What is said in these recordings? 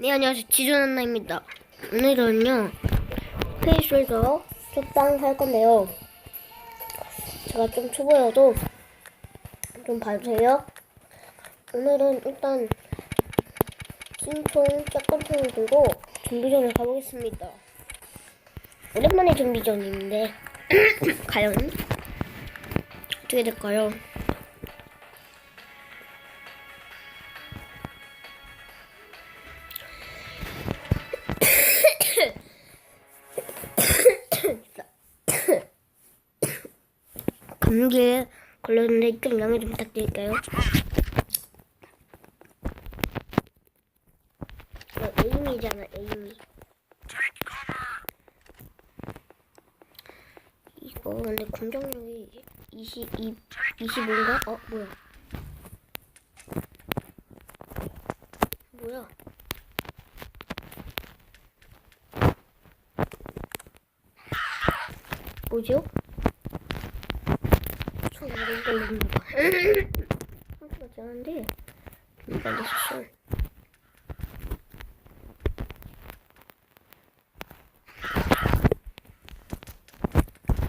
네, 안녕하세요. 지존한나입니다. 오늘은요, 페이스에서 쪽방 할 건데요. 제가 좀 초보여도 좀 봐주세요. 오늘은 일단 신총, 짝감총을 들고 좀비전을 가보겠습니다. 오랜만에 좀비전인데, 과연 어떻게 될까요? 감기에 걸렸는데 좀 양해 좀 부탁드릴까요? 에이미잖아, 에이미. 이거 근데 공격력이 25인가? 뭐야? 뭐야? 뭐죠? 총 이런 걸로 봅니다. 상태가 짱한데 좀 빨리 썼어.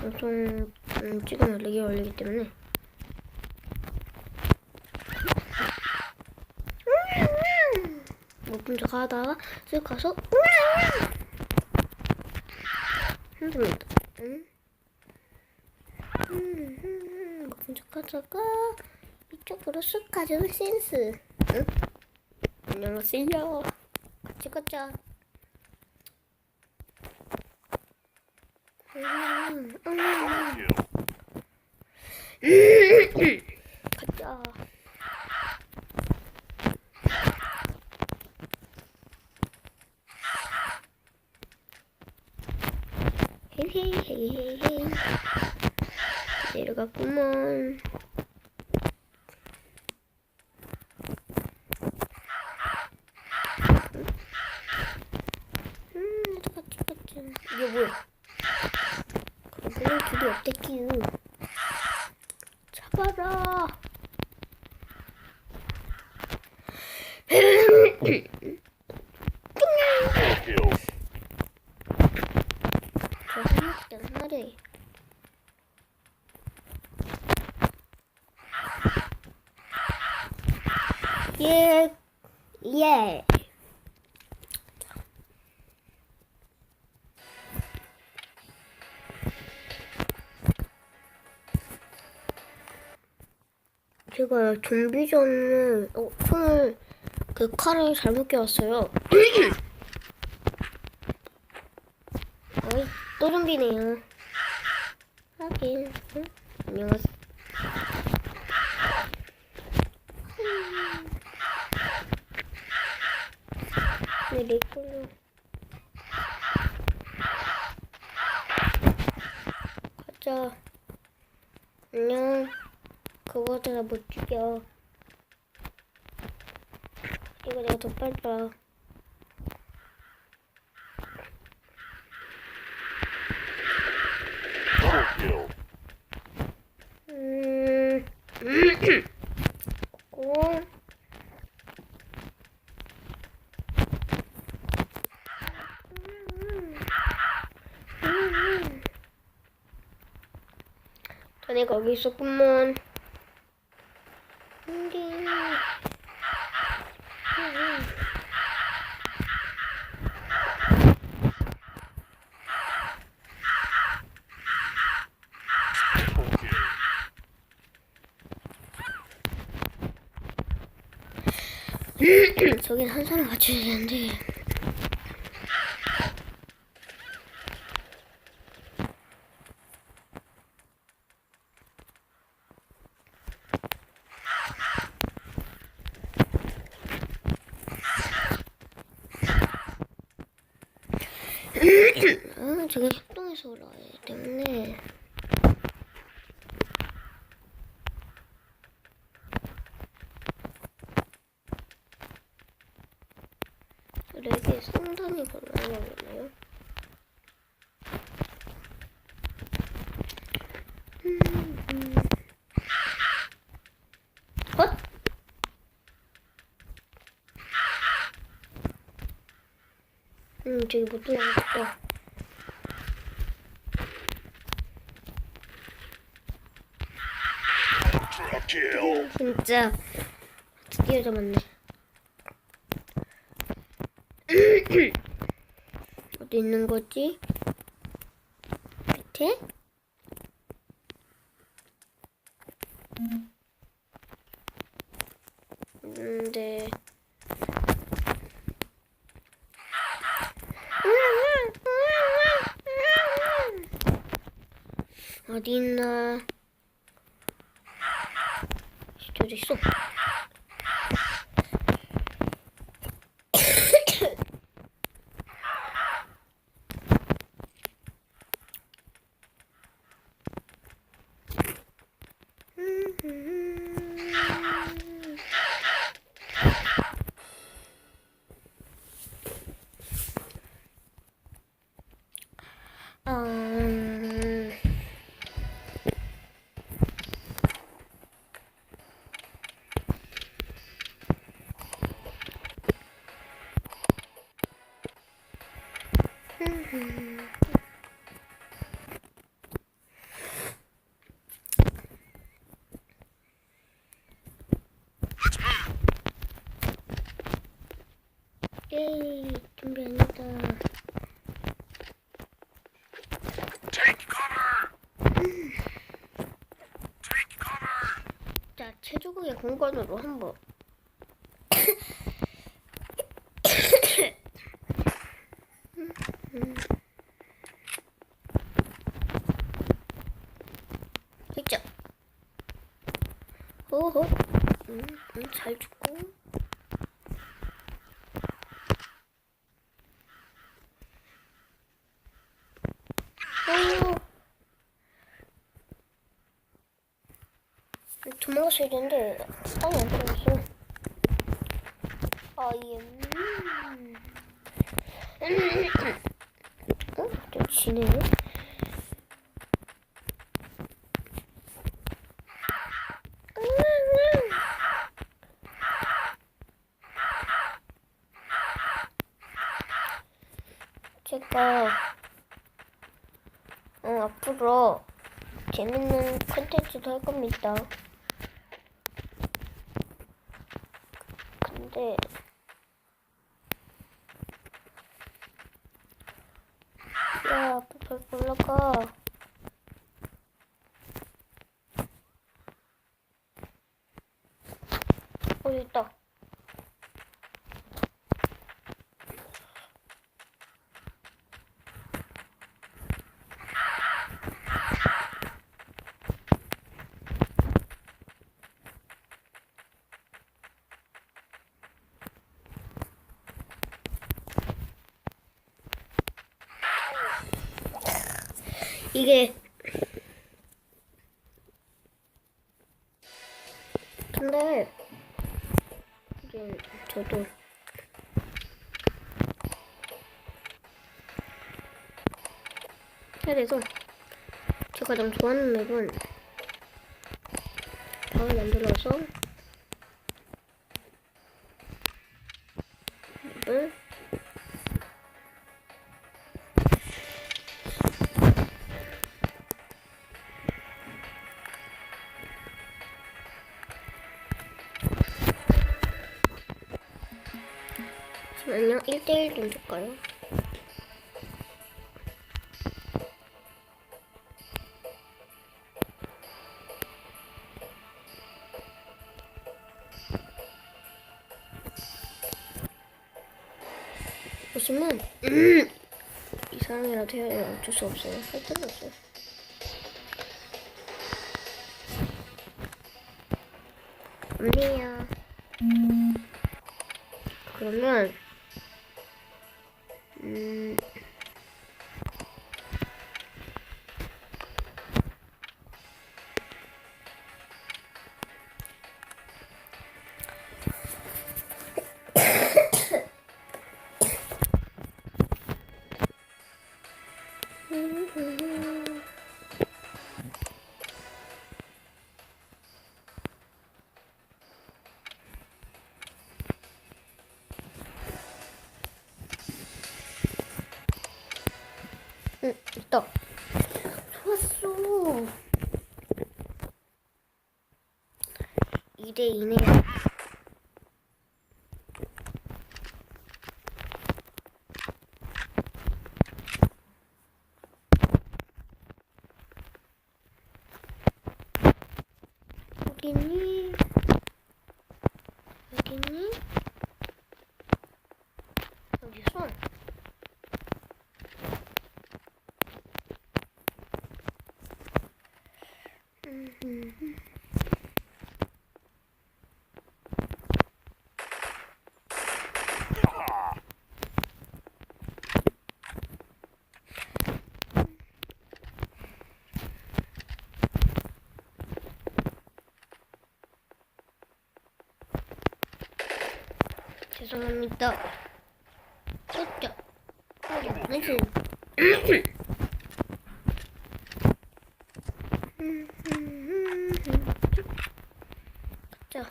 보통 찍으면 렉이 걸리기 때문에 못 본 척 하다가 쓱 가서 힘듭니다. 못 본 척 하다가 이쪽으로 쓱 가져온 센스. 응? 안녕하세요. 같이 가자. 가자. 헤이헤이헤이헤이. 내려갔구먼. 나도 같이. 이게 뭐야? 그런 길이 없댔기요. 잡아라. 저 한마리 한마리. 예. 예. 제가 좀비전을 총을 칼을 잘못 껴왔어요. 어이, 또 좀비네요. 하긴. 응? 안녕하세요. 네, 렉걸려. 가자. 안녕. 그거 내가 못 죽여. 이거 내가 더 빨리 봐. 고. 전에 거기 있었구먼. 저긴 한 사람 같이 해야 되는데. 저게 협동해서 올라와야 되기 때문에. 렉이 상당히 걸려야겠네요. 헛! 저기 못 들어가겠다. 진짜 드디어 잡았네. 어디 있는 거지? 밑에? 네. 어디 있나? 저기 있어. 에이, 준비 아니다. 자, 최종의 공간으로 한번. 됐죠? 호호. 잘 죽고. 도망갔어야 되는데 땅이 안 들어갔어. 좀 지네. 제가 앞으로 재밌는 컨텐츠도 할 겁니다. 근데 야, 앞으로 올라가. 여기 있다. 이게 근데 이게 저도 그래서 제가 가장 좋아하는 맵은 방을 만들어서 맵을 잠시만요. 1대1 좀 줄까요? 보시면 이 사람이라도 해야 돼요. 어쩔 수 없어요. 할 필요 없어요. 언니야. 그러면 2대 2네요. 어디니? 어디니? 여기서. 죄송합니다. 쫓겨. 무슨? 자.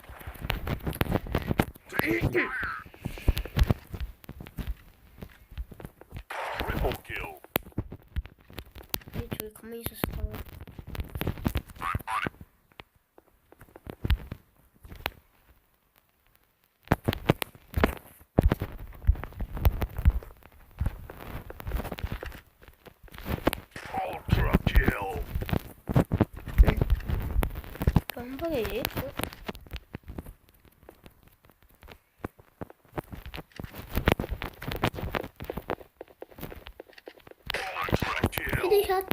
왜 저기 가만히 있었어? 한 방이지? 헤드샷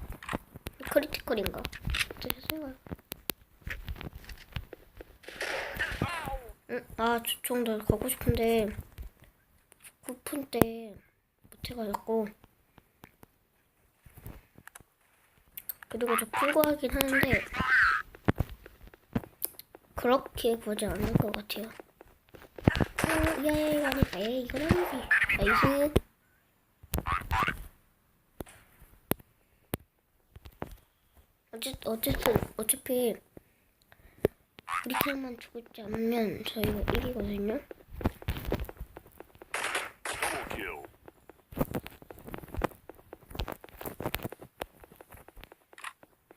크리티컬인가? 죄송해요. 아, 저쪽도 가고 싶은데 9분 때 못해가지고. 그리고 저 풀고하긴 하는데 그렇게 보지 않을 것 같아요. 예, 아니까 이건 아니지. 나이스. 어차피 우리 팀만 죽지 않으면 저희가 이기거든요.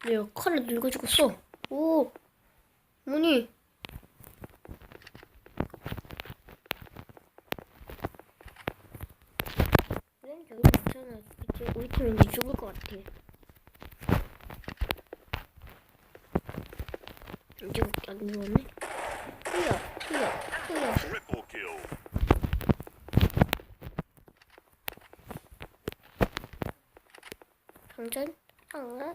내 칼을 들고 죽었어. 오, 뭐니? 여기 괜찮아. 이제 우리 팀 이제 죽을 것 같아. 이제 안 죽었네. 튀어. 당전 하나.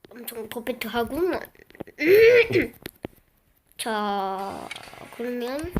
엄청 퍼펙트 하구만. 자, 그러면